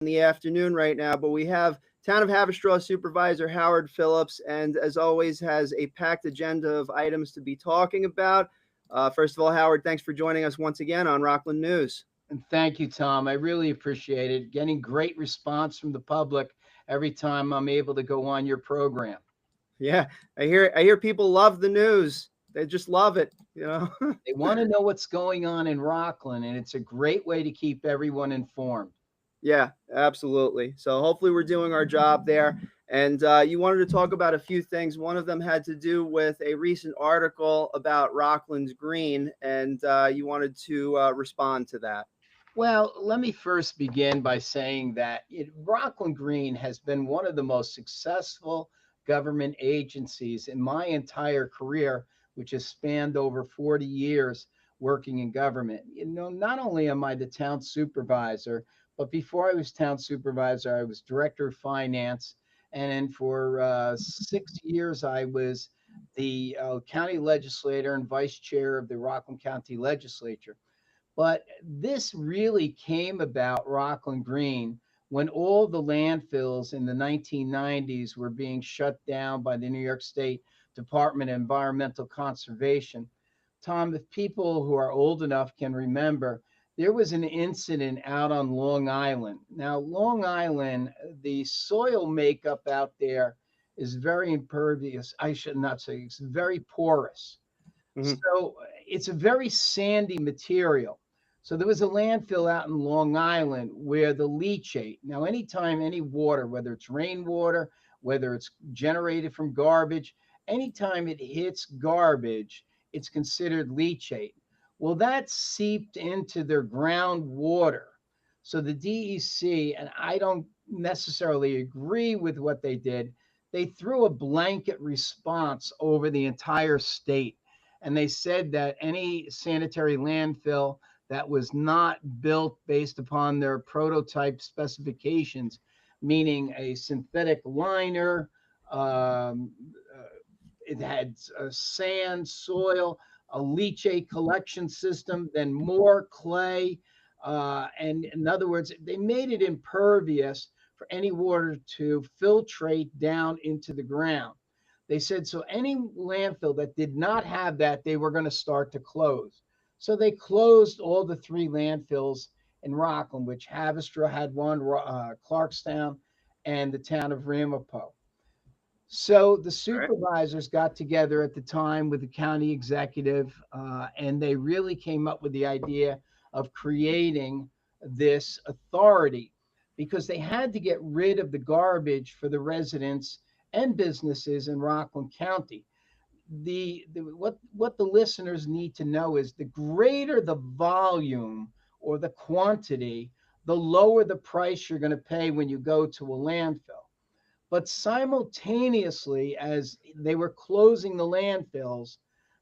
in the afternoon right now, but we have Town of Haverstraw Supervisor Howard Phillips, and as always, has a packed agenda of items to be talking about. First of all, Howard, thanks for joining us once again on Rockland News. And thank you, Tom. I really appreciate it. Getting great response from the public every time I'm able to go on your program. Yeah, I hear people love the news. They just love it. They want to know what's going on in Rockland, and it's a great way to keep everyone informed. Yeah, absolutely. So hopefully we're doing our job there. And you wanted to talk about a few things. One of them had to do with a recent article about Rockland's Green, and you wanted to respond to that. Well, let me first begin by saying that Rockland Green has been one of the most successful government agencies in my entire career, which has spanned over 40 years working in government. Not only am I the town supervisor, but before I was town supervisor, I was director of finance. And then for 6 years, I was the county legislator and vice chair of the Rockland County Legislature. But this really came about Rockland Green when all the landfills in the 1990s were being shut down by the New York State Department of Environmental Conservation. Tom, if people who are old enough can remember, there was an incident out on Long Island. Now, Long Island, the soil makeup out there is very impervious. I should not say it's very porous. Hmm. So it's a very sandy material. So there was a landfill out in Long Island where the leachate, now, anytime any water, whether it's rainwater, whether it's generated from garbage, anytime it hits garbage, it's considered leachate. Well, that seeped into their groundwater. So the DEC, and I don't necessarily agree with what they did, they threw a blanket response over the entire state. And they said that any sanitary landfill that was not built based upon their prototype specifications, meaning a synthetic liner, um, uh, it had sand, soil, a leachate collection system, then more clay. And in other words, they made it impervious for any water to filtrate down into the ground. They said so any landfill that did not have that, they were going to start to close. So they closed all the three landfills in Rockland, which Haverstraw had one, Clarkstown, and the town of Ramapo. So the All right. supervisors got together at the time with the county executive, and they really came up with the idea of creating this authority because they had to get rid of the garbage for the residents and businesses in Rockland County. What the listeners need to know is the greater the volume or the quantity, the lower the price you're going to pay when you go to a landfill. But simultaneously, as they were closing the landfills,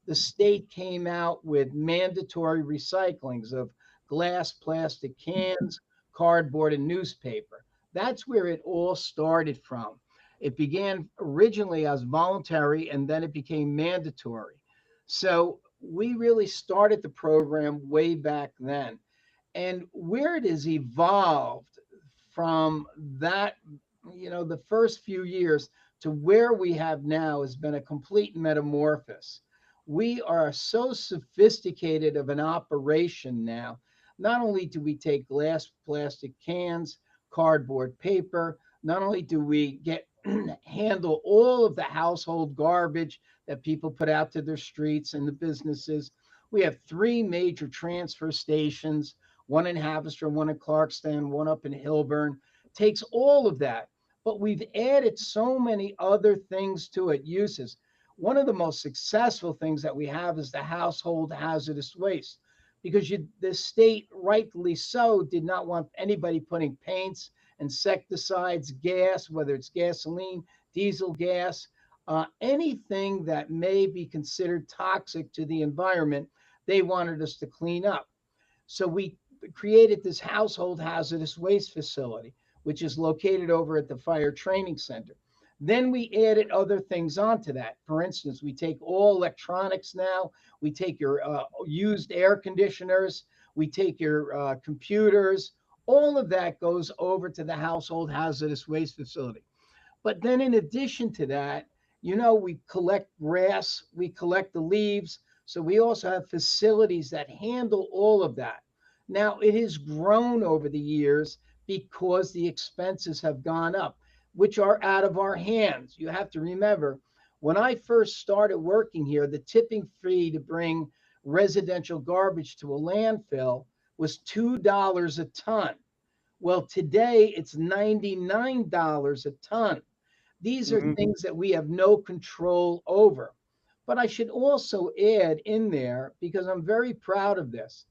the state came out with mandatory recyclings of glass, plastic cans, cardboard, and newspaper. That's where it all started from. It began originally as voluntary and then it became mandatory. So we really started the program way back then. And where it has evolved from that, the first few years to where we have now has been a complete metamorphosis. We are so sophisticated of an operation now. Not only do we take glass, plastic cans, cardboard, paper, not only do we get handle all of the household garbage that people put out to their streets and the businesses. We have three major transfer stations, one in Haverstraw, one in Clarkston, one up in Hilburn. Takes all of that, but we've added so many other things to it, uses. One of the most successful things that we have is the household hazardous waste because the state, rightly so, did not want anybody putting paints, insecticides, gas, whether it's gasoline, diesel gas, anything that may be considered toxic to the environment, they wanted us to clean up. So we created this household hazardous waste facility, which is located over at the Fire Training Center. Then we added other things onto that. For instance, we take all electronics now. We take your used air conditioners. We take your computers, All of that goes over to the household hazardous waste facility. But then, in addition to that, we collect grass, we collect the leaves. So we also have facilities that handle all of that. Now, it has grown over the years because the expenses have gone up, which are out of our hands. You have to remember, when I first started working here, the tipping fee to bring residential garbage to a landfill was $2 a ton. Well, today it's $99 a ton. These are Hmm. things that we have no control over. But I should also add in there, because I'm very proud of this,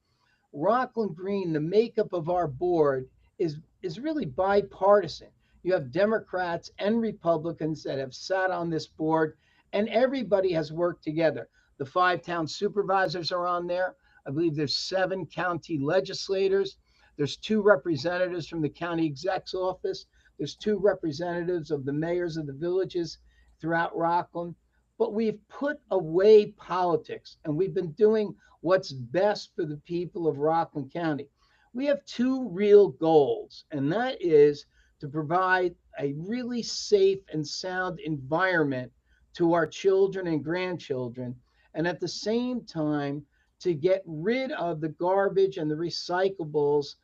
Rockland Green, the makeup of our board is really bipartisan. You have Democrats and Republicans that have sat on this board, and everybody has worked together. The five town supervisors are on there. I believe there's seven county legislators. There's two representatives from the county exec's office. There's two representatives of the mayors of the villages throughout Rockland. But we've put away politics and we've been doing what's best for the people of Rockland County. We have two real goals, and that is to provide a really safe and sound environment to our children and grandchildren, and at the same time, to get rid of the garbage and the recyclables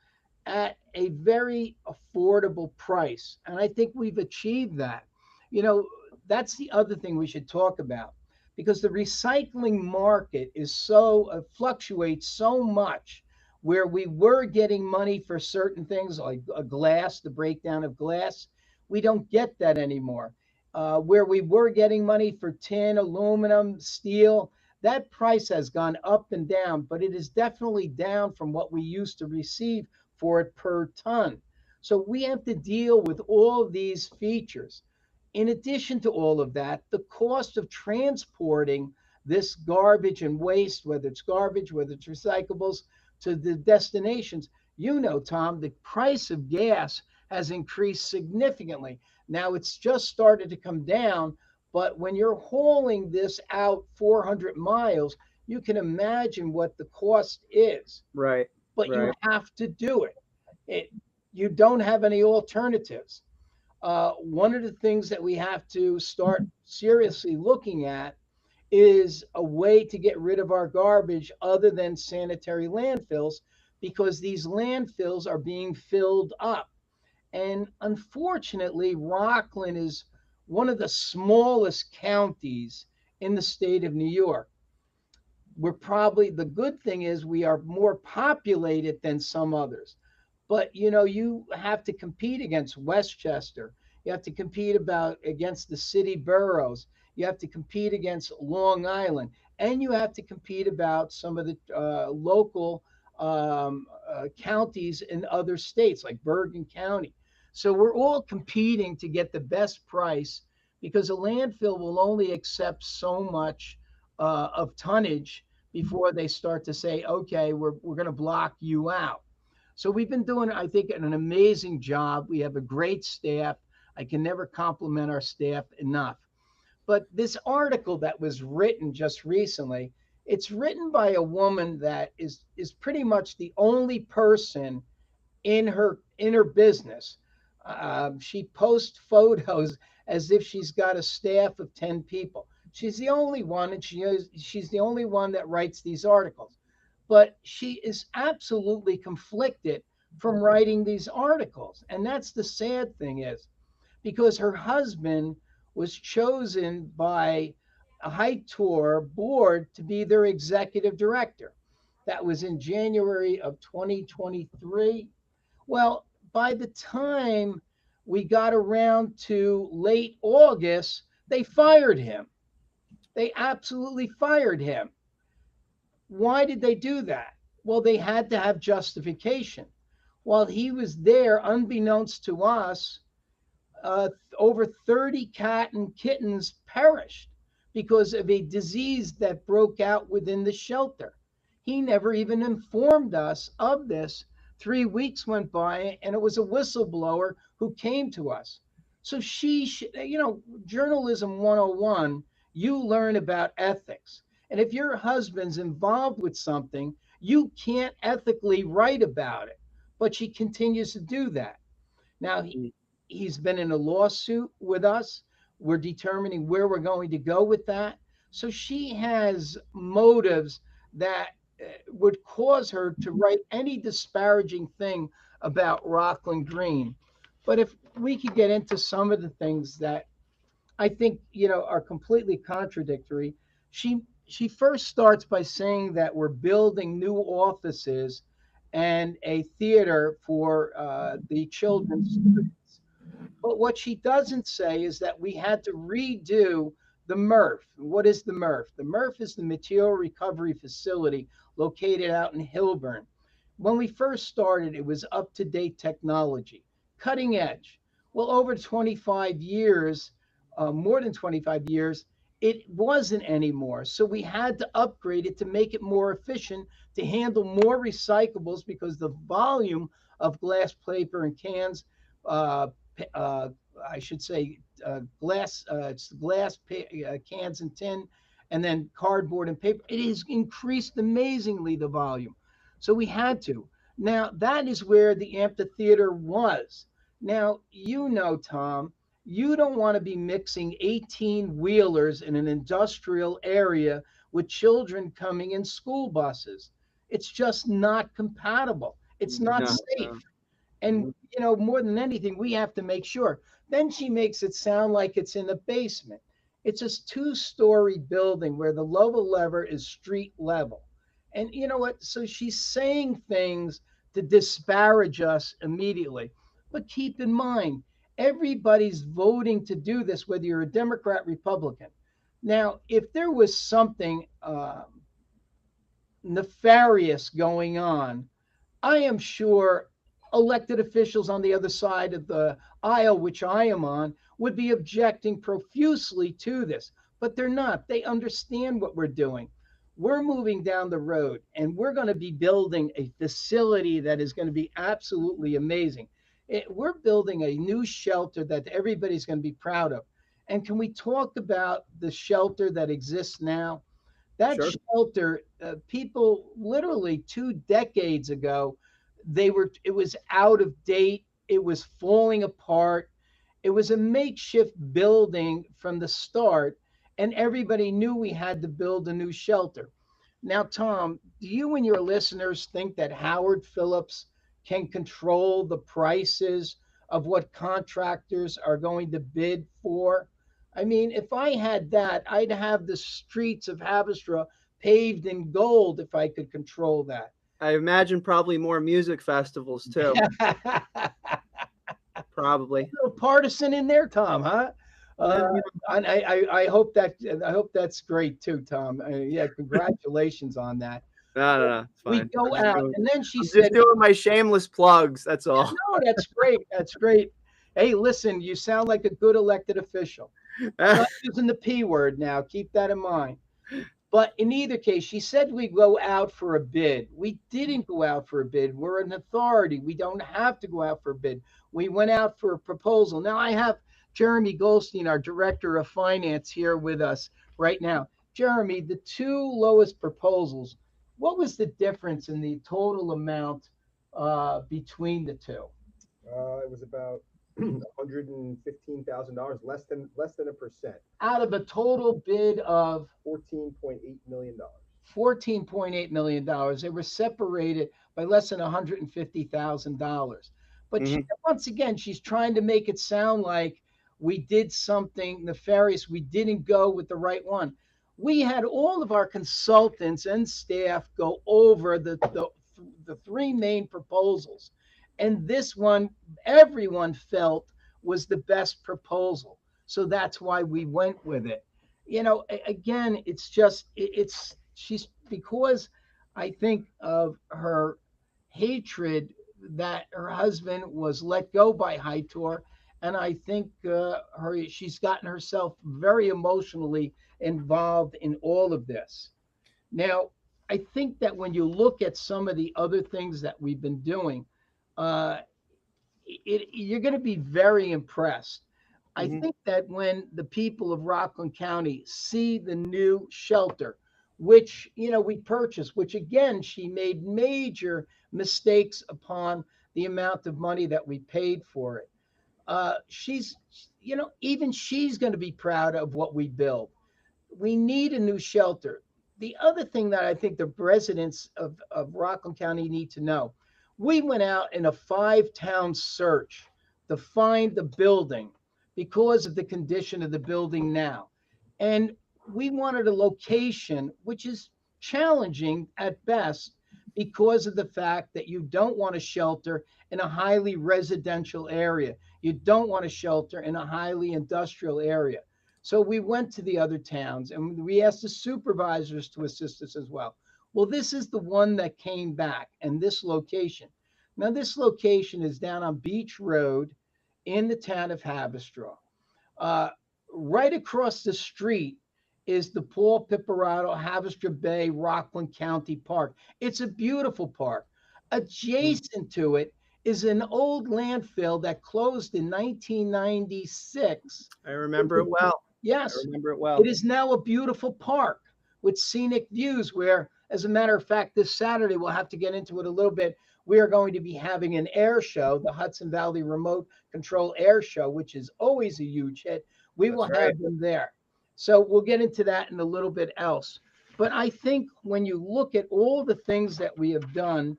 at a very affordable price. And I think we've achieved that. You know, that's the other thing we should talk about, because the recycling market is so fluctuates so much, where we were getting money for certain things like a glass, the breakdown of glass. We don't get that anymore. Where we were getting money for tin, aluminum, steel, that price has gone up and down, but it is definitely down from what we used to receive for it per ton. So we have to deal with all these features. In addition to all of that, the cost of transporting this garbage and waste, whether it's garbage, whether it's recyclables, to the destinations, Tom, the price of gas has increased significantly. Now it's just started to come down, but when you're hauling this out 400 miles, you can imagine what the cost is, Right. but you Right. have to do it. it you don't have any alternatives. One of the things that we have to start seriously looking at is a way to get rid of our garbage other than sanitary landfills, because these landfills are being filled up. And unfortunately, Rockland is one of the smallest counties in the state of New York. We're probably, the good thing is we are more populated than some others. But you have to compete against Westchester. You have to compete against the city boroughs. You have to compete against Long Island, and you have to compete about some of the local counties in other states like Bergen County. So we're all competing to get the best price, because a landfill will only accept so much of tonnage before they start to say, okay, we're going to block you out. So we've been doing, I think, an amazing job. We have a great staff. I can never compliment our staff enough. But this article that was written just recently, it's written by a woman that is pretty much the only person in her business. She posts photos as if she's got a staff of 10 people. She's the only one, and she's the only one that writes these articles. But she is absolutely conflicted from writing these articles. And that's the sad thing, is because her husband was chosen by a High Tour board to be their executive director. That was in January of 2023. Well, by the time we got around to late August, they fired him. They absolutely fired him. Why did they do that? Well, they had to have justification. While he was there, unbeknownst to us, over 30 cat and kittens perished because of a disease that broke out within the shelter. He never even informed us of this. 3 weeks went by, and it was a whistleblower who came to us. So journalism 101, you learn about ethics. And if your husband's involved with something, you can't ethically write about it. but she continues to do that. Now, Mm. he's been in a lawsuit with us. We're determining where we're going to go with that. So she has motives that would cause her to write any disparaging thing about Rockland Green. But if we could get into some of the things that I think are completely contradictory. She first starts by saying that we're building new offices and a theater for the children's students. But what she doesn't say is that we had to redo the MRF. What is the MRF? The MRF is the Material Recovery Facility located out in Hilburn. When we first started, it was up to date technology, cutting edge. Well, over 25 years, more than 25 years, it wasn't anymore. So we had to upgrade it to make it more efficient, to handle more recyclables because the volume of glass, paper, and cans, uh, uh, I should say, it's glass, cans, and tin, and then cardboard and paper. It has increased amazingly the volume. So we had to. Now, that is where the amphitheater was. Now, Tom, you don't want to be mixing 18 wheelers in an industrial area with children coming in school buses. It's just not compatible. It's not No, safe. no. And, Mhm. more than anything, we have to make sure. Then she makes it sound like it's in the basement. It's a two-story building where the lower level is street level. And you know what? So she's saying things to disparage us immediately. But keep in mind, everybody's voting to do this, whether you're a Democrat, Republican. Now, if there was something nefarious going on, I am sure elected officials on the other side of the aisle, which I am on, would be objecting profusely to this, but they're not. They understand what we're doing. We're moving down the road and we're going to be building a facility that is going to be absolutely amazing. We're building a new shelter that everybody's going to be proud of. And can we talk about the shelter that exists now? That Sure. shelter, people literally 2 decades ago, it was out of date. It was falling apart. It was a makeshift building from the start, and everybody knew we had to build a new shelter. Now, Tom, do you and your listeners think that Howard Phillips can control the prices of what contractors are going to bid for? I mean, if I had that, I'd have the streets of Haverstraw paved in gold if I could control that. I imagine probably more music festivals too. A Probably. little partisan in there, Tom, huh? Uh, Yeah, I hope that's great too, Tom. Yeah, congratulations on that. no, no, no. It's We fine. go out, and then she I'm just said, doing my shameless plugs. That's all. "No, that's great. That's great. Hey, listen, you sound like a good elected official. I'm not using the P word now. Keep that in mind." But in either case, she said we go out for a bid. We didn't go out for a bid. We're an authority. We don't have to go out for a bid. We went out for a proposal. Now I have Jeremy Goldstein, our director of finance, here with us right now. Jeremy, the two lowest proposals, what was the difference in the total amount between the two? It was about $115,000, less than a percent. Out of a total bid of $14.8 million. $14.8 million. They were separated by less than $150,000. But Mhm. once again, she's trying to make it sound like we did something nefarious. We didn't go with the right one. We had all of our consultants and staff go over the three main proposals. And this one, everyone felt was the best proposal. So that's why we went with it. Again, it's just it's she's because I think of her hatred that her husband was let go by Hightour, and I think she's gotten herself very emotionally involved in all of this. Now, I think that when you look at some of the other things that we've been doing, uh, you're going to be very impressed. I Mhm. think that when the people of Rockland County see the new shelter, which we purchased, which again she made major mistakes upon the amount of money that we paid for it. She's, even she's going to be proud of what we built. We need a new shelter. The other thing that I think the residents of Rockland County need to know, we went out in a 5-town search to find the building because of the condition of the building now. And we wanted a location which is challenging at best because of the fact that you don't want to shelter in a highly residential area. You don't want to shelter in a highly industrial area. So we went to the other towns and we asked the supervisors to assist us as well. Well, this is the one that came back, and this location. Now, this location is down on Beach Road in the town of Haverstraw. Uh, right across the street is the Paul Piparato Haverstraw Bay Rockland County Park. It's a beautiful park. Adjacent to it is an old landfill that closed in 1996. I remember it well. I Yes, remember it it well. is now a beautiful park with scenic views where, as a matter of fact, this Saturday, we'll have to get into it a little bit. We are going to be having an air show, the Hudson Valley Remote Control Air Show, which is always a huge hit. We That's will right. have them there. So we'll get into that in a little bit else. But I think when you look at all the things that we have done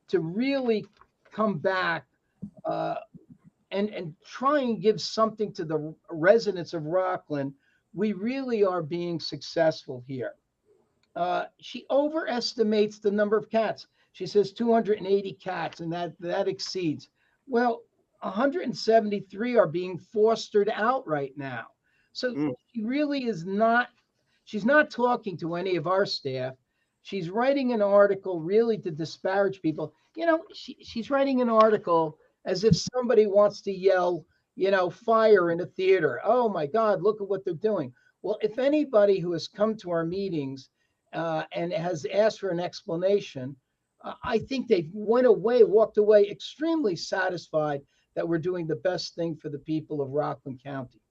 to really come back, uh, and try and give something to the residents of Rockland, we really are being successful here. She overestimates the number of cats. She says 280 cats, and that exceeds. Well, 173 are being fostered out right now. So Mm. she really is not. She's not talking to any of our staff. She's writing an article really to disparage people. She's writing an article as if somebody wants to yell, fire in a theater. Oh my God, look at what they're doing. Well, if anybody who has come to our meetings and has asked for an explanation, I think they walked away extremely satisfied that we're doing the best thing for the people of Rockland County.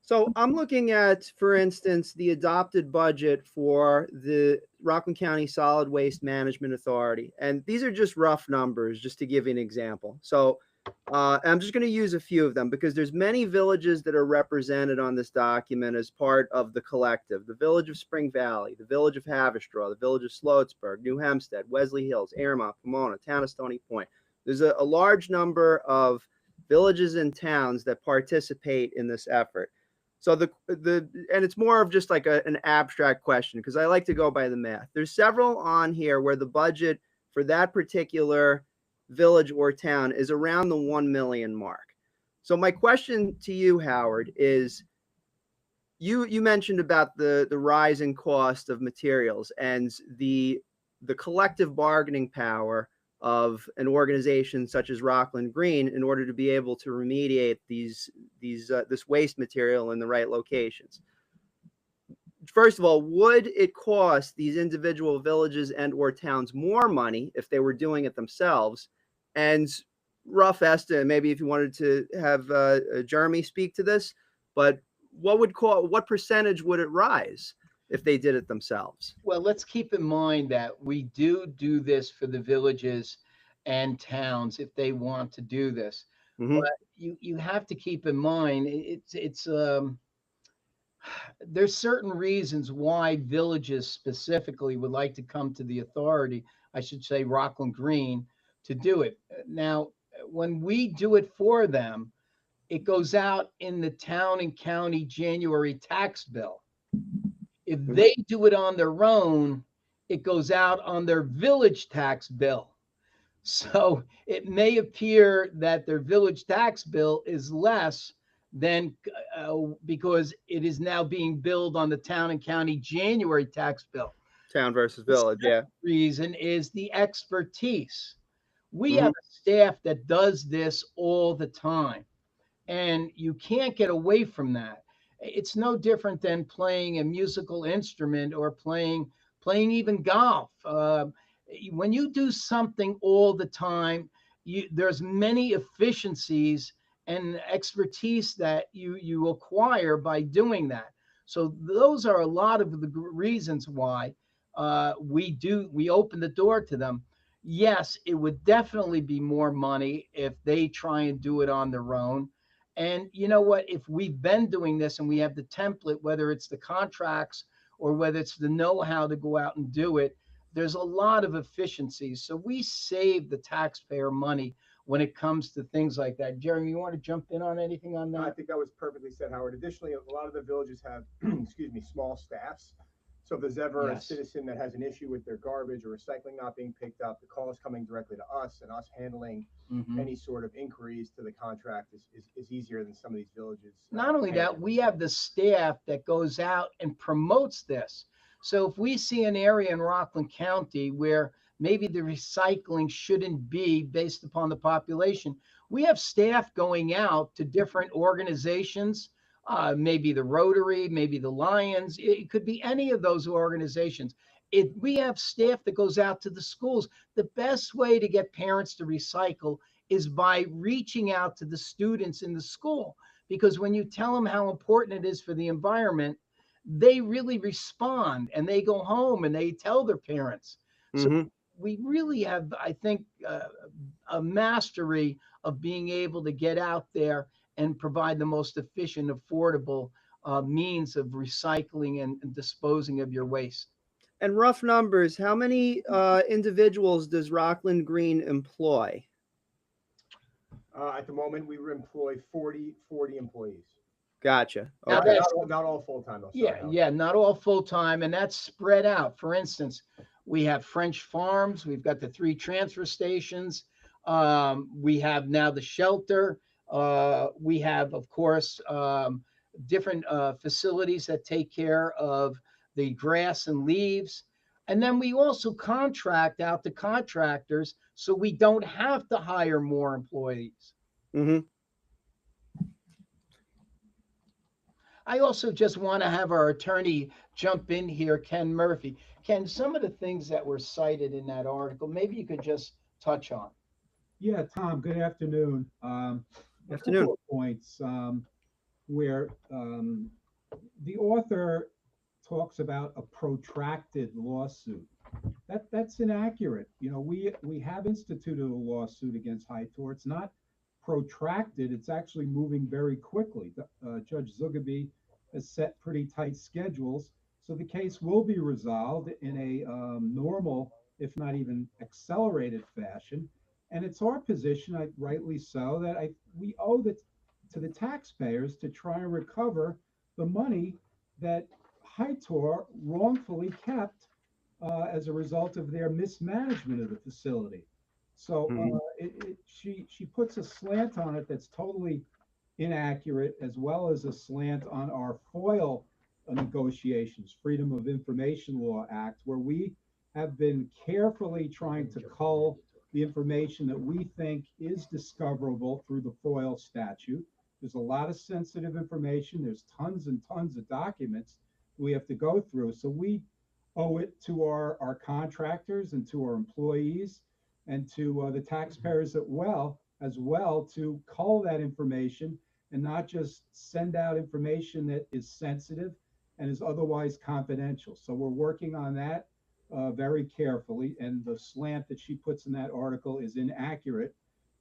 So I'm looking at, for instance, the adopted budget for the Rockland County Solid Waste Management Authority. And these are just rough numbers, just to give you an example. So I'm just going to use a few of them because there's many villages that are represented on this document as part of the collective. The village of Spring Valley, the village of Haverstraw, the village of Sloatsburg, New Hempstead, Wesley Hills, Airmont, Pomona, town of Stony Point. There's a large number of villages and towns that participate in this effort. So and it's more of just like an abstract question because I like to go by the math. There's several on here where the budget for that particular village or town is around the 1 million mark. So my question to you, Howard, is you mentioned about the rise in cost of materials and the collective bargaining power of an organization such as Rockland Green in order to be able to remediate this waste material in the right locations. First of all, would it cost these individual villages and or towns more money if they were doing it themselves? And rough estimate, maybe if you wanted to have Jeremy speak to this, but what percentage would it rise if they did it themselves? Well, let's keep in mind that we do this for the villages and towns if they want to do this. Mm-hmm. But you have to keep in mind it's there's certain reasons why villages specifically would like to come to the authority, I should say Rockland Green, to do it. Now, when we do it for them, it goes out in the town and county January tax bill. If they do it on their own, it goes out on their village tax bill. So it may appear that their village tax bill is less than because it is now being billed on the town and county January tax bill. Town versus The village, yeah. reason is the expertise. We have a staff that does this all the time, and you can't get away from that. It's no different than playing a musical instrument or playing even golf. When you do something all the time, there's many efficiencies and expertise that you acquire by doing that. So those are a lot of the reasons why we open the door to them. yes, it would definitely be more money if they try and do it on their own. And you know what? If we've been doing this and we have the template, whether it's the contracts or whether it's the know how to go out and do it, there's a lot of efficiencies. So we save the taxpayer money when it comes to things like that. Jeremy, you want to jump in on anything on No, I that? think that was perfectly said, Howard. Additionally, a lot of the villages have, excuse me, small staffs. So if there's ever a Yes. citizen that has an issue with their garbage or recycling not being picked up, the call is coming directly to us, and us handling Hmm. any sort of inquiries to the contract is easier than some of these villages Not only can that, do. we have the staff that goes out and promotes this. So if we see an area in Rockland County where maybe the recycling shouldn't be based upon the population, we have staff going out to different organizations, maybe the Rotary, maybe the Lions. It could be any of those organizations. We have staff that goes out to the schools. The best way to get parents to recycle is by reaching out to the students in the school, because when you tell them how important it is for the environment, they really respond and they go home and they tell their parents. So Hmm. we really have, I think, a mastery of being able to get out there and provide the most efficient, affordable means of recycling and disposing of your waste. And rough numbers, how many individuals does Rockland Green employ? At the moment, we employ 40 employees. Gotcha. Now Not, Okay. not, that's, all, not all full time, though. yeah, Sorry, Howard. yeah, not all full time, and that's spread out. For instance, we have French farms, we've got the three transfer stations, we have now the shelter, we have, of course, different facilities that take care of the grass and leaves. And then we also contract out to contractors so we don't have to hire more employees. Hmm. I also just want to have our attorney jump in here, Ken Murphy. Ken, some of the things that were cited in that article, maybe you could just touch on. Yeah, Tom, good afternoon. A couple Afternoon. of points where the author talks about a protracted lawsuit. That's inaccurate. You know, we have instituted a lawsuit against Hightor. It's not protracted. It's actually moving very quickly. Judge Zugaby has set pretty tight schedules, so the case will be resolved in a normal, if not even accelerated fashion. And it's our position, rightly so, that we owe it to the taxpayers to try and recover the money that Hightor wrongfully kept as a result of their mismanagement of the facility. So Hmm. she puts a slant on it that's totally inaccurate, as well as a slant on our FOIL negotiations, Freedom of Information Law Act, where we have been carefully trying to cull the information that we think is discoverable through the FOIL statute. There's a lot of sensitive information. There's tons and tons of documents we have to go through. So we owe it to our contractors and to our employees and to the taxpayers as well to cull that information and not just send out information that is sensitive and is otherwise confidential. So we're working on that very carefully, and the slant that she puts in that article is inaccurate.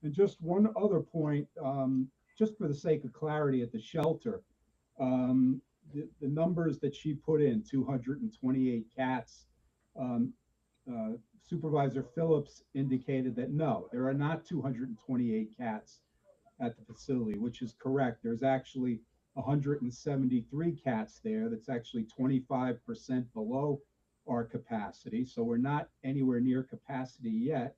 And just one other point, just for the sake of clarity at the shelter, the numbers that she put in, 228 cats, um, uh, Supervisor Phillips indicated that no, there are not 228 cats at the facility, which is correct. There's actually 173 cats there. That's actually 25% below our capacity. So we're not anywhere near capacity yet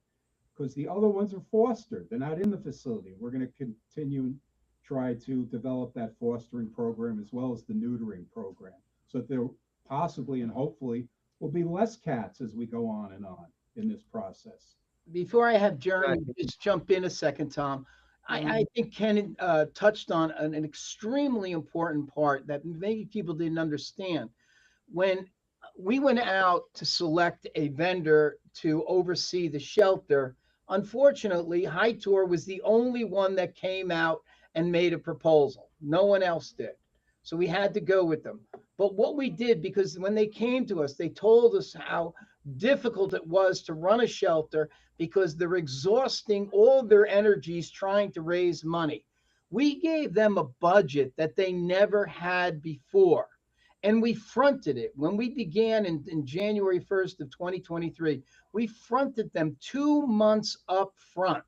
because the other ones are fostered. They're not in the facility. We're going to continue and try to develop that fostering program as well as the neutering program so that there possibly and hopefully will be less cats as we go on and on in this process. Before I have Jeremy Gotcha. just jump in a second, Tom, I Mhm. think Ken touched on an extremely important part that maybe people didn't understand. When we went out to select a vendor to oversee the shelter, unfortunately, Hightour was the only one that came out and made a proposal. No one else did. So we had to go with them. But what we did, because when they came to us, they told us how difficult it was to run a shelter because they're exhausting all their energies trying to raise money. We gave them a budget that they never had before. And we fronted it. When we began in January 1st of 2023, we fronted them 2 months up front.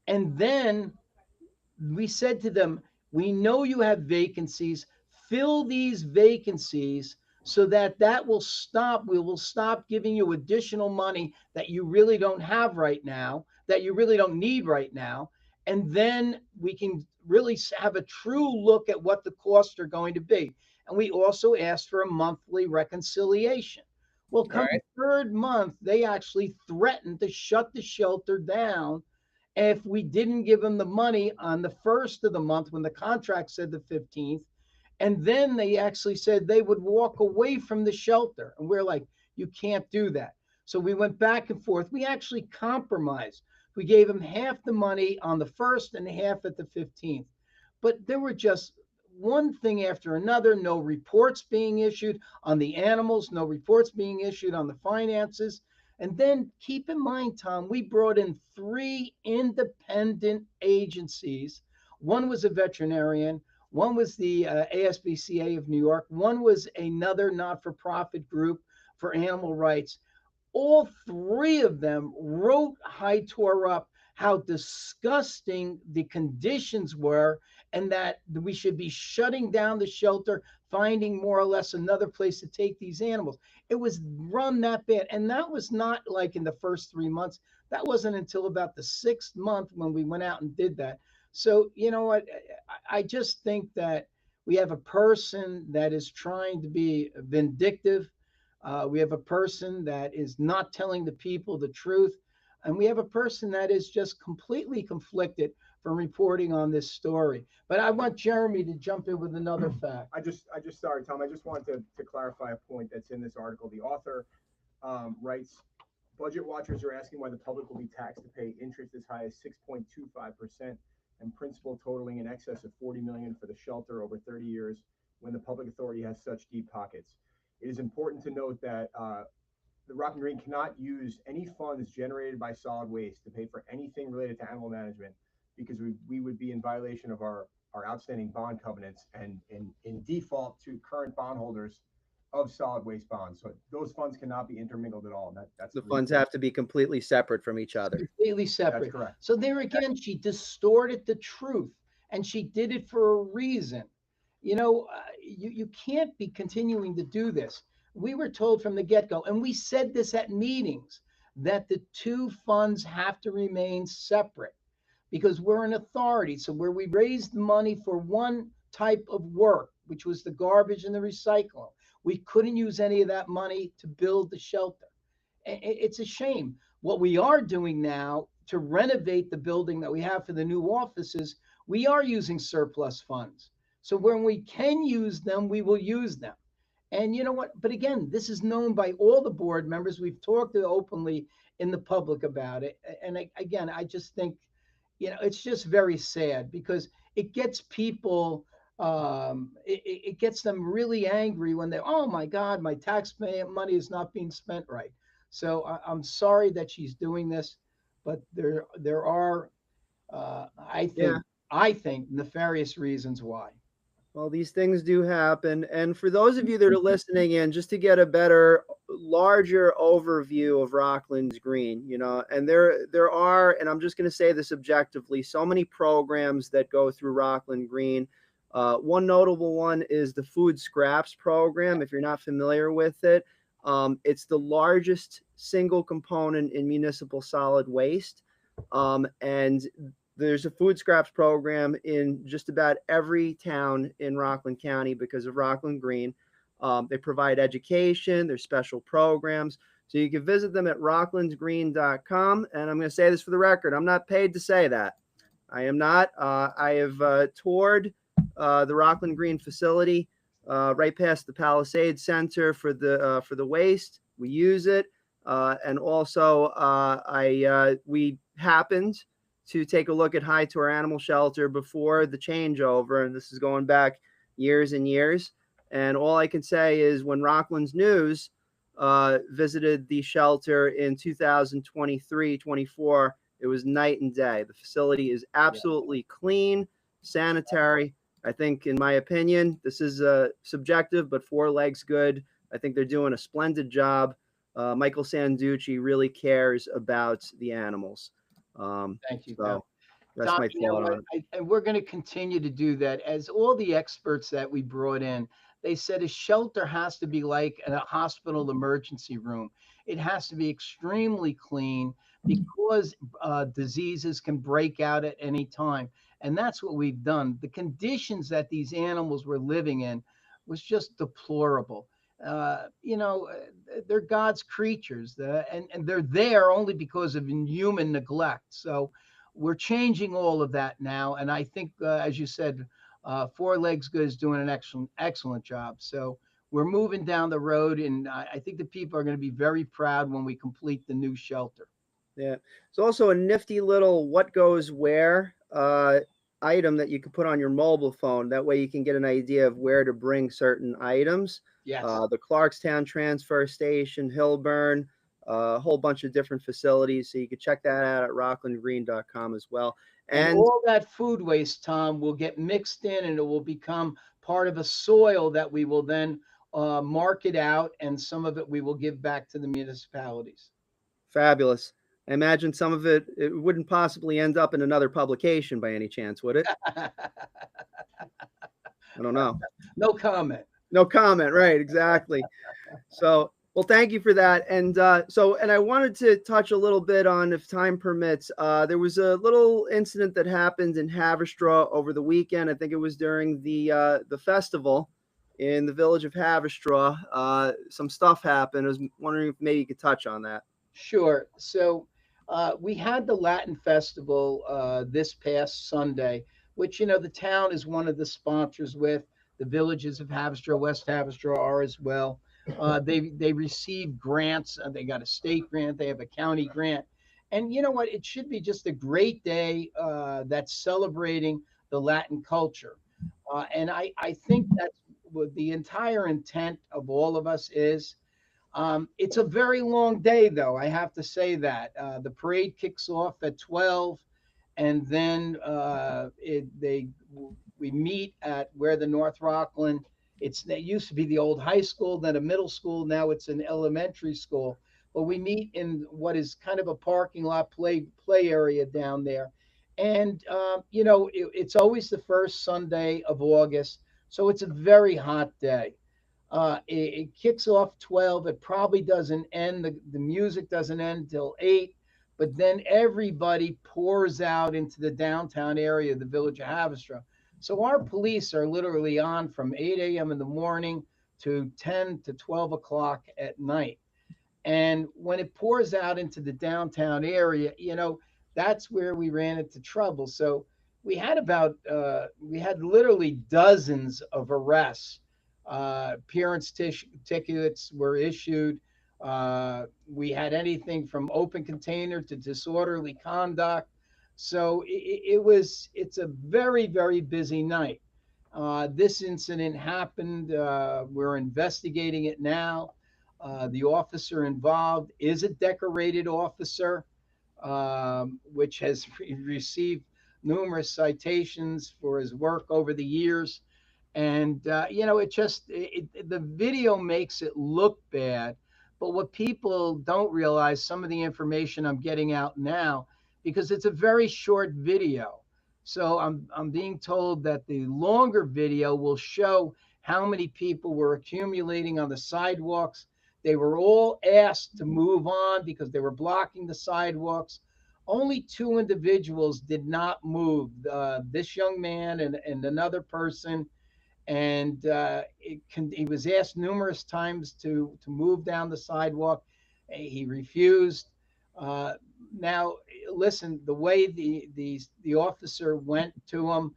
And then we said to them, we know you have vacancies, fill these vacancies so that that will stop. We will stop giving you additional money that you really don't have right now, that you really don't need right now. And then we can really have a true look at what the costs are going to be. And we also asked for a monthly reconciliation. Well, All come right. third month, they actually threatened to shut the shelter down if we didn't give them the money on the first of the month when the contract said the 15th. And then they actually said they would walk away from the shelter. And we're like, you can't do that. So we went back and forth. We actually compromised. We gave them half the money on the first and half at the 15th. But there were just one thing after another, no reports being issued on the animals, no reports being issued on the finances. And then keep in mind, Tom, we brought in 3 independent agencies. One was a veterinarian, one was the ASPCA of New York, one was another not for profit group for animal rights. All 3 of them wrote Hightower up how disgusting the conditions were and that we should be shutting down the shelter, finding more or less another place to take these animals. It was run that bad. And that was not like in the first 3 months. That wasn't until about the 6th month when we went out and did that. So, you know what? I just think that we have a person that is trying to be vindictive. We have a person that is not telling the people the truth. And we have a person that is just completely conflicted from reporting on this story. But I want Jeremy to jump in with another fact. I just sorry, Tom. I just wanted to clarify a point that's in this article. The author writes, budget watchers are asking why the public will be taxed to pay interest as high as 6.25% and principal totaling in excess of 40 million for the shelter over 30 years when the public authority has such deep pockets. It is important to note that the Rockland Green cannot use any funds generated by solid waste to pay for anything related to animal management because we would be in violation of our outstanding bond covenants and in default to current bondholders of solid waste bonds. So those funds cannot be intermingled at all. That's The funds have to be completely separate from each other. Completely separate. That's correct. So there again, she distorted the truth, and she did it for a reason. You know, you can't be continuing to do this. We were told from the get-go, and we said this at meetings, that the 2 funds have to remain separate because we're an authority. So where we raised money for one type of work, which was the garbage and the recycling, we couldn't use any of that money to build the shelter. It's a shame. What we are doing now to renovate the building that we have for the new offices, we are using surplus funds. So when we can use them, we will use them. And you know what? But again, this is known by all the board members. We've talked openly in the public about it. And again, I just think, you know, it's just very sad because it gets people, it gets them really angry when they, oh my God, my taxpayer money is not being spent right. So I'm sorry that she's doing this, but there are, I think nefarious reasons why. Well, these things do happen. And for those of you that are listening in, just to get a better, larger overview of Rockland's Green, you know, and there are, and I'm just going to say this objectively, so many programs that go through Rockland Green. One notable one is the Food Scraps program. If you're not familiar with it, it's the largest single component in municipal solid waste. And there's a food scraps program in just about every town in Rockland County because of Rockland Green. They provide education, there's special programs. So you can visit them at rocklandsgreen.com. And I'm going to say this for the record, I'm not paid to say that. I am not. I have toured the Rockland Green facility right past the Palisades Center for the waste. We use it. And also we happened to take a look at Hightower Animal Shelter before the changeover, and this is going back years and years. And all I can say is when Rockland's News visited the shelter in 2023-24. It was night and day. The facility is Yeah. absolutely clean, sanitary. I think, in my opinion, this is subjective, but Four Legs Good. I think they're doing a splendid job. Michael Sanducci really cares about the animals. Thank you, Tom. So that's Tom, my you know thought what? on it. And we're going to continue to do that. As all the experts that we brought in, they said a shelter has to be like a hospital emergency room. It has to be extremely clean because diseases can break out at any time. And that's what we've done. The conditions that these animals were living in was just deplorable. They're God's creatures, and they're there only because of human neglect. So, we're changing all of that now, and I think, as you said, Four Legs Good is doing an excellent job. So we're moving down the road, and I think the people are going to be very proud when we complete the new shelter. Yeah. It's also a nifty little what goes where item that you can put on your mobile phone. That way you can get an idea of where to bring certain items. Yes. The Clarkstown Transfer Station, Hillburn, a whole bunch of different facilities. So you can check that out at rocklandgreen.com as well. And And all that food waste, Tom, will get mixed in, and it will become part of a soil that we will then market out, and some of it we will give back to the municipalities. fabulous. I imagine some of it wouldn't possibly end up in another publication by any chance, would it? I don't know. No comment. No comment. Right. Exactly. So, well, thank you for that. And I wanted to touch a little bit on, if time permits. There was a little incident that happened in Haverstraw over the weekend. I think it was during the festival in the village of Haverstraw. Some stuff happened. I was wondering if maybe you could touch on that. Sure. So we had the Latin Festival this past Sunday, which, the town is one of the sponsors with. The villages of Haverstraw, West Haverstraw are as well. They receive grants. They got a state grant. They have a county grant. And you know what? It should be just a great day that's celebrating the Latin culture. And I think that's what the entire intent of all of us is. It's a very long day, though. I have to say that the parade kicks off at 12, and then we meet at where the North Rockland. It used to be the old high school, then a middle school. Now it's an elementary school. But we meet in what is kind of a parking lot play area down there, and it's always the first Sunday of August, so it's a very hot day. It kicks off 12. It probably doesn't end. The music doesn't end until 8. But then everybody pours out into the downtown area of the village of Haverstraw. So our police are literally on from 8 a.m. in the morning to 10 to 12 o'clock at night. And when it pours out into the downtown area, that's where we ran into trouble. So we had literally dozens of arrests. Appearance tickets were issued. We had anything from open container to disorderly conduct. So it's a very, very busy night. This incident happened. We're investigating it now. The officer involved is a decorated officer, which has received numerous citations for his work over the years. And the video makes it look bad, but what people don't realize, some of the information I'm getting out now, because it's a very short video. So I'm being told that the longer video will show how many people were accumulating on the sidewalks. They were all asked to move on because they were blocking the sidewalks. Only two individuals did not move, this young man and another person. And he was asked numerous times to move down the sidewalk. He refused. Uh, Now, listen, the way the officer went to him,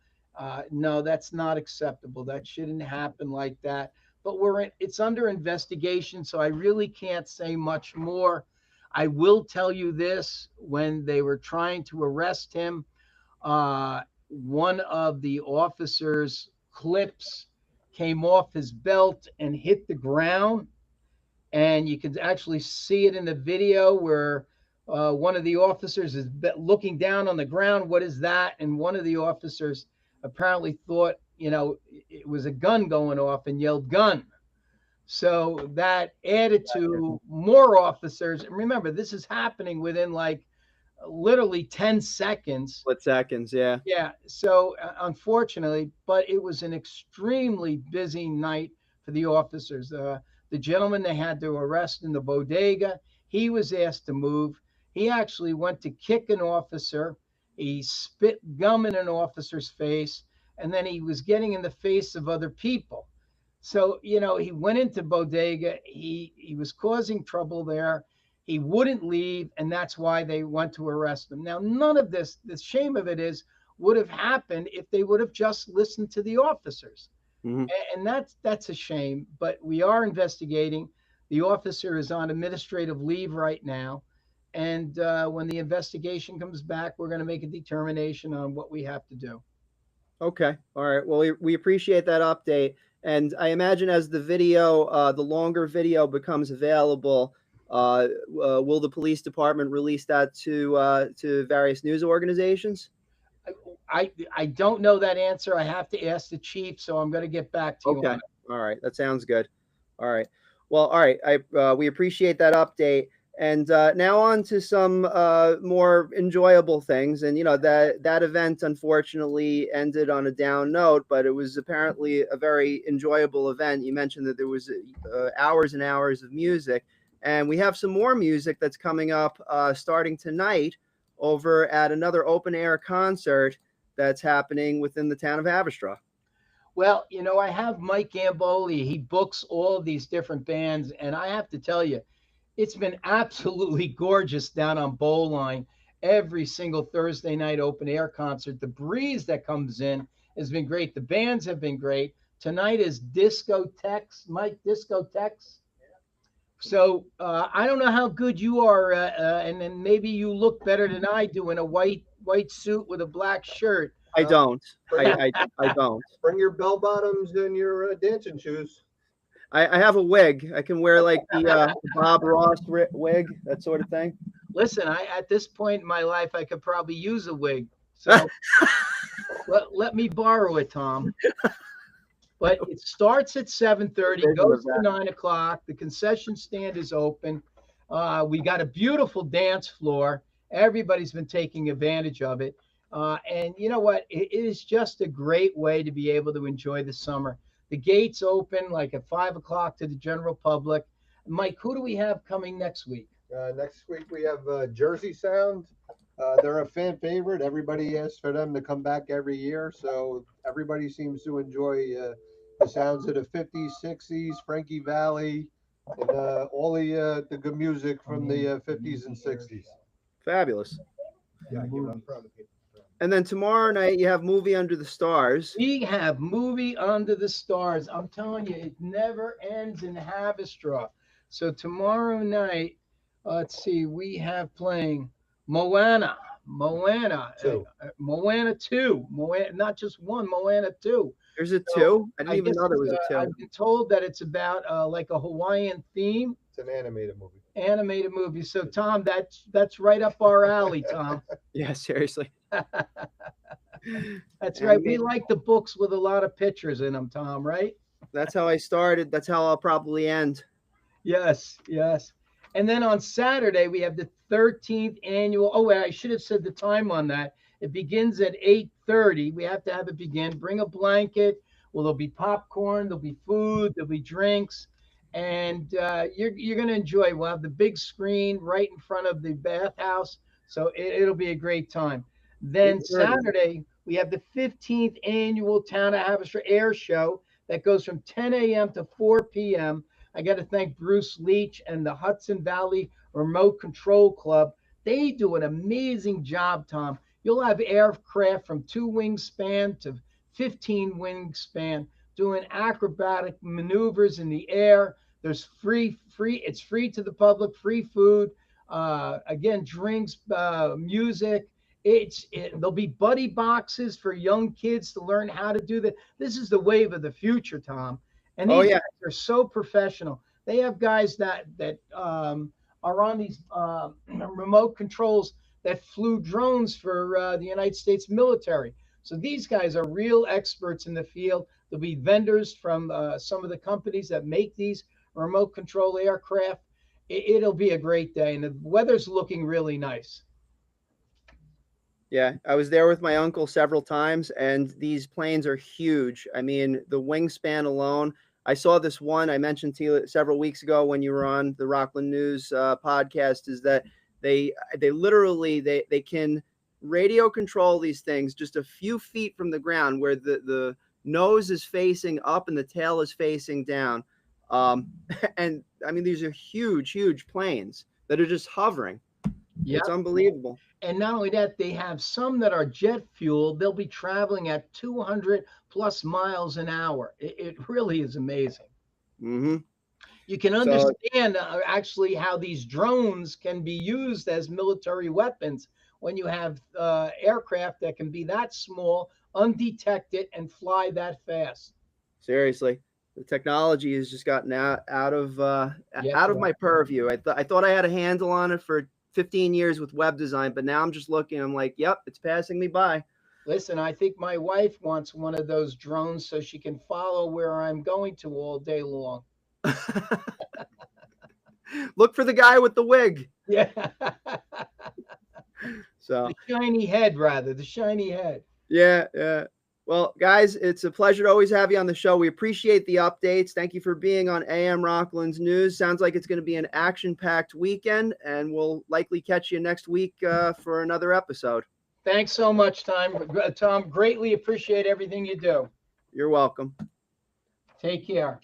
no, that's not acceptable. That shouldn't happen like that. But it's under investigation, so I really can't say much more. I will tell you this: when they were trying to arrest him, one of the officers' clips came off his belt and hit the ground. and you can actually see it in the video where one of the officers is looking down on the ground. What is that? And one of the officers apparently thought, it was a gun going off and yelled gun. So that added to more officers. And remember, this is happening within like literally 10 seconds. Split seconds, yeah. Yeah. So unfortunately, but it was an extremely busy night for the officers. The gentleman they had to arrest in the bodega, he was asked to move. He actually went to kick an officer. He spit gum in an officer's face, and then he was getting in the face of other people. So, he went into bodega. He was causing trouble there. He wouldn't leave, and that's why they went to arrest him. Now, none of this, the shame of it is, would have happened if they would have just listened to the officers. Hmm. And that's a shame, but we are investigating. The officer is on administrative leave right now. And when the investigation comes back, we're going to make a determination on what we have to do. Okay. All right. Well, we appreciate that update. And I imagine as the longer video becomes available, will the police department release that to various news organizations? I don't know that answer. I have to ask the chief, so I'm going to get back to you on Okay. it. All right. That sounds good. All right. Well, all right. We appreciate that update. And now on to some more enjoyable things. And that event unfortunately ended on a down note, but it was apparently a very enjoyable event. You mentioned that there was hours and hours of music, and we have some more music that's coming up starting tonight over at another open air concert that's happening within the town of Haverstraw. Well, I have Mike Gamboli. He books all of these different bands, and I have to tell you, it's been absolutely gorgeous down on Bowline. Every single Thursday night open air concert. The breeze that comes in has been great. The bands have been great. Tonight is Discotex, Mike Discotex. So I don't know how good you are, and then maybe you look better than I do in a white suit with a black shirt. I don't. Bring, I don't. bring your bell bottoms and your dancing shoes. I have a wig. I can wear like the Bob Ross wig, that sort of thing. Listen, at this point in my life, I could probably use a wig. So let me borrow it, Tom. But it starts at 7:30, goes to 9 o'clock. The concession stand is open. We got a beautiful dance floor. Everybody's been taking advantage of it. And you know what? It is just a great way to be able to enjoy the summer. The gates open like at 5 o'clock to the general public. Mike, who do we have coming next week? Next week we have Jersey Sound. They're a fan favorite. Everybody asks for them to come back every year, so everybody seems to enjoy the sounds of the 50s, 60s, Frankie Valli, and all the good music from the 50s and 60s. Fabulous. Yeah, I'm proud of people. And then tomorrow night you have Movie Under the Stars. We have Movie Under the Stars. I'm telling you, it never ends in Haverstraw. So tomorrow night, let's see, we have playing Moana. Moana 2. Moana 2. Moana, not just one, Moana 2. There's a two. I didn't even know there was a two. I've been told that it's about like a Hawaiian theme. It's an animated movie. Animated movie. So Tom, that's right up our alley, Tom. Yeah, seriously. That's right. We like the books with a lot of pictures in them, Tom, right? That's how I started. That's how I'll probably end. Yes, yes. And then on Saturday, we have the 13th annual. Oh, I should have said the time on that. It begins at 8:30. We have to have it begin. Bring a blanket. Well, there'll be popcorn, there'll be food, there'll be drinks, and you're going to enjoy. We'll have the big screen right in front of the bathhouse, so it'll be a great time. Then Saturday, we have the 15th annual Town of Haverstraw Air Show that goes from 10 a.m. to 4 p.m. I got to thank Bruce Leach and the Hudson Valley Remote Control Club. They do an amazing job, Tom. You'll have aircraft from 2 wingspan to 15 wingspan doing acrobatic maneuvers in the air. There's it's free to the public, free food, again, drinks, music. There'll be buddy boxes for young kids to learn how to do that. This is the wave of the future, Tom. And these guys are so professional. They have guys that are on these remote controls that flew drones for the United States military. So these guys are real experts in the field. There'll be vendors from some of the companies that make these remote control aircraft. It'll be a great day, and the weather's looking really nice. Yeah, I was there with my uncle several times, and these planes are huge. I mean, the wingspan alone. I saw this one I mentioned to you several weeks ago when you were on the Rockland News podcast. Is that they literally they can radio control these things just a few feet from the ground, where the nose is facing up and the tail is facing down. And I mean, these are huge planes that are just hovering. Yeah. It's unbelievable. And not only that, they have some that are jet fuel. They'll be traveling at 200 plus miles an hour. It really is amazing. Mm-hmm. You can So understand actually how these drones can be used as military weapons when you have aircraft that can be that small, undetected, and fly that fast. seriously, the technology has just gotten out of Yeah. my purview. I thought I had a handle on it for 15 years with web design, but now I'm just looking. I'm like, yep, it's passing me by. Listen, I think my wife wants one of those drones so she can follow where I'm going to all day long. Look for the guy with the wig. Yeah. So The shiny head, rather, the shiny head. yeah. Well, guys, it's a pleasure to always have you on the show. We appreciate the updates. Thank you for being on AM Rockland's News. Sounds like it's going to be an action-packed weekend, and we'll likely catch you next week for another episode. Thanks so much, Tom. Greatly appreciate everything you do. You're welcome. Take care.